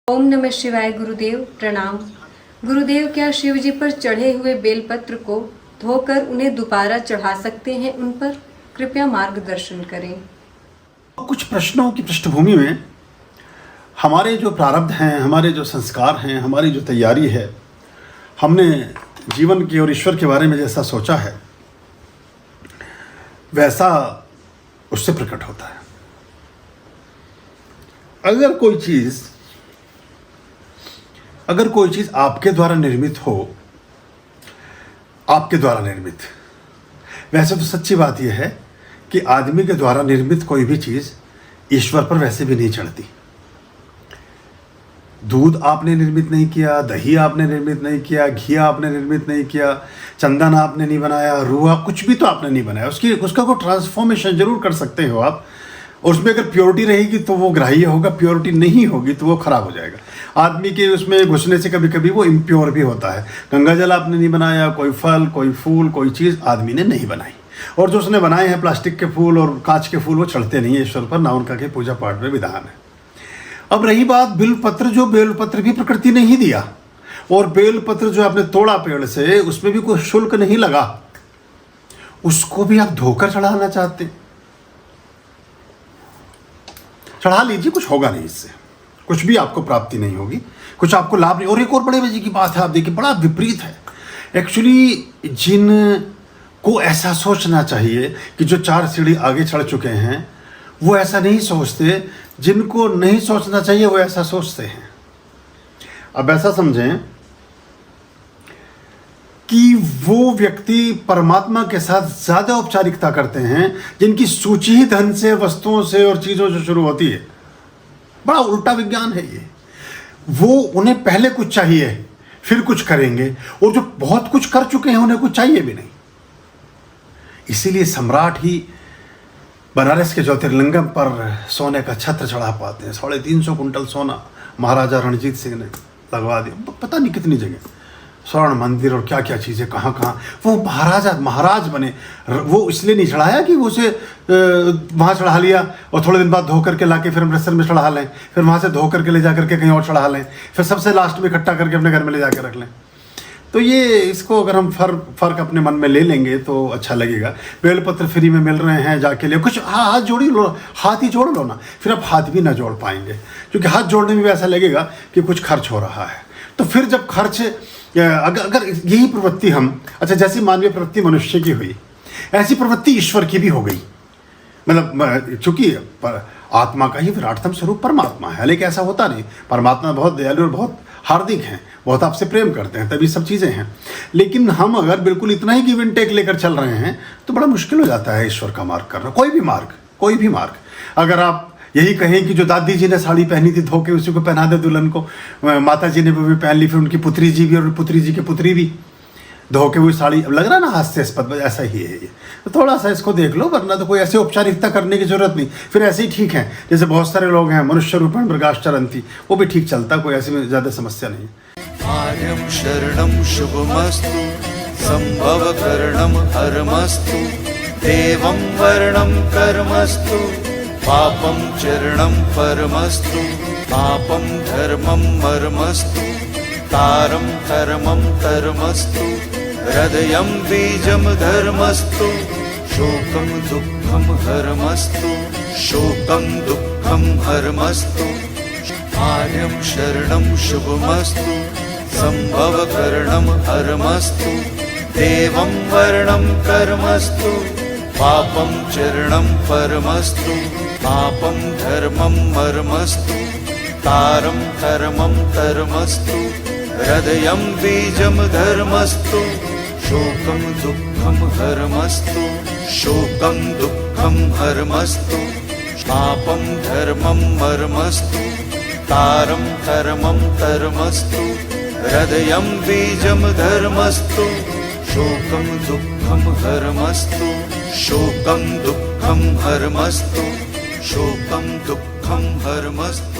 ओम नमः शिवाय। गुरुदेव प्रणाम। गुरुदेव, क्या शिव जी पर चढ़े हुए बेलपत्र को धोकर उन्हें दोबारा चढ़ा सकते हैं? उन पर कृपया मार्गदर्शन करें। कुछ प्रश्नों की पृष्ठभूमि में हमारे जो प्रारब्ध हैं, हमारे जो संस्कार हैं, हमारी जो तैयारी है, हमने जीवन की और ईश्वर के बारे में जैसा सोचा है वैसा उससे प्रकट होता है। अगर कोई चीज़ आपके द्वारा निर्मित हो, आपके द्वारा निर्मित, वैसे तो सच्ची बात यह है कि आदमी के द्वारा निर्मित कोई भी चीज़ ईश्वर पर वैसे भी नहीं चढ़ती। दूध आपने निर्मित नहीं किया, दही आपने निर्मित नहीं किया, घी आपने निर्मित नहीं किया, चंदन आपने नहीं बनाया, रूह, कुछ भी तो आपने नहीं बनाया। उसका कोई ट्रांसफॉर्मेशन जरूर कर सकते हो आप, और उसमें अगर प्योरिटी रहेगी तो वो ग्राह्य होगा, प्योरिटी नहीं होगी तो वो खराब हो जाएगा। आदमी के उसमें घुसने से कभी कभी वो इम्प्योर भी होता है। गंगा जल आपने नहीं बनाया, कोई फल, कोई फूल, कोई चीज़ आदमी ने नहीं बनाई, और जो उसने बनाए हैं प्लास्टिक के फूल और कांच के फूल, वो चढ़ते नहीं है ईश्वर पर, ना उनका के पूजा पाठ में विधान है। अब रही बात बेलपत्र, जो बेलपत्र भी प्रकृति ने ही दिया, और बेलपत्र जो आपने तोड़ा पेड़ से, उसमें भी कोई शुल्क नहीं लगा, उसको भी आप धोकर चढ़ाना चाहते, चढ़ा लीजिए, कुछ होगा नहीं इससे, कुछ भी आपको प्राप्ति नहीं होगी, कुछ आपको लाभ नहीं। और एक और बड़े मजे की बात है, आप देखिए, बड़ा विपरीत है एक्चुअली। जिनको ऐसा सोचना चाहिए कि जो 4 सीढ़ी आगे चढ़ चुके हैं, वो ऐसा नहीं सोचते। जिनको नहीं सोचना चाहिए वो ऐसा सोचते हैं। अब ऐसा समझें कि वो व्यक्ति परमात्मा के साथ ज़्यादा औपचारिकता करते हैं जिनकी सूची ही धन से, वस्तुओं से और चीज़ों से शुरू होती है। बड़ा उल्टा विज्ञान है ये। वो, उन्हें पहले कुछ चाहिए, फिर कुछ करेंगे, और जो बहुत कुछ कर चुके हैं उन्हें कुछ चाहिए भी नहीं। इसीलिए सम्राट ही बनारस के ज्योतिर्लिंगम पर सोने का छत्र चढ़ा पाते हैं। 350 कुंटल सोना महाराजा रणजीत सिंह ने लगवा दिया, पता नहीं कितनी जगह स्वर्ण मंदिर और क्या क्या चीज़ें, कहाँ कहाँ। वो महाराज बने। वो इसलिए नहीं चढ़ाया कि वो उसे वहाँ चढ़ा लिया और थोड़े दिन बाद धो करके लाके फिर अमृतसर में चढ़ा लें, फिर वहाँ से धो करके ले जा करके कहीं और चढ़ा लें, फिर सबसे लास्ट में इकट्ठा करके अपने घर में ले जाकर रख लें। तो ये, इसको अगर हम फर्क अपने मन में ले लेंगे तो अच्छा लगेगा। बेलपत्र फ्री में मिल रहे हैं, जाके ले, कुछ हाथ जोड़ ही लो, हाथ ही जोड़ लो ना, फिर आप हाथ भी ना जोड़ पाएंगे, क्योंकि हाथ जोड़ने में भी ऐसा लगेगा कि कुछ खर्च हो रहा है। तो फिर जब खर्च, अगर यही प्रवृत्ति हम, अच्छा, जैसी मानवीय प्रवृत्ति मनुष्य की हुई, ऐसी प्रवृत्ति ईश्वर की भी हो गई। मतलब चूंकि आत्मा का ही विराटतम स्वरूप परमात्मा है, लेकिन ऐसा होता नहीं। परमात्मा बहुत दयालु और बहुत हार्दिक हैं, बहुत आपसे प्रेम करते हैं, तभी सब चीज़ें हैं। लेकिन हम अगर बिल्कुल इतना ही गिव एंड टेक लेकर चल रहे हैं तो बड़ा मुश्किल हो जाता है ईश्वर का मार्ग करना। कोई भी मार्ग। अगर आप यही कहें कि जो दादी जी ने साड़ी पहनी थी धो के उसी को पहना दे दुल्हन को, माता जी ने भी पहन ली, फिर उनकी पुत्री जी भी और पुत्री जी की पुत्री भी धो के हुई साड़ी, अब लग रहा है ना हास्यास्पद, ऐसा ही है ये। तो थोड़ा सा इसको देख लो, वरना तो कोई ऐसी औपचारिकता करने की जरूरत नहीं। फिर ऐसे ही ठीक है, जैसे बहुत सारे लोग हैं, मनुष्य रूपेण मृगाश्चरन्ति, वो भी ठीक चलता, कोई ऐसी ज़्यादा समस्या नहीं। आर्यं शरणं शुभमस्तु, संभवकरणं हरमस्तु, देवं वर्णं कर्मस्तु, पापं चरणं परमस्तु, पापं धर्मं मर्मस्तु, तारं धर्मं धर्मस्तु, हृदयं बीजं धर्मस्तु, शोकं दुःखं हरमस्तु, शोकं दुःखं हरमस्तु। आर्यं शरणं शुभमस्तु, संभवकरणं हरमस्तु, देवं वर्णं कर्मस्तु, पापं चरणं परमस्तु, पापं धर्मं मर्मस्तु, तारं धर्मं धर्मस्तु, हृदयं बीजं धर्मस्तु, शोकं दुःखं हरमस्तु, शोकं दुःखं हरमस्तु, पापं धर्मं मर्मस्तु, तारं धर्मं धर्मस्तु, हृदयं बीजं धर्मस्तु, शोकं दुःखं हरमस्तु, शोकं दुःखं हरमस्तु, शोकं दुःखं हरमस्तु।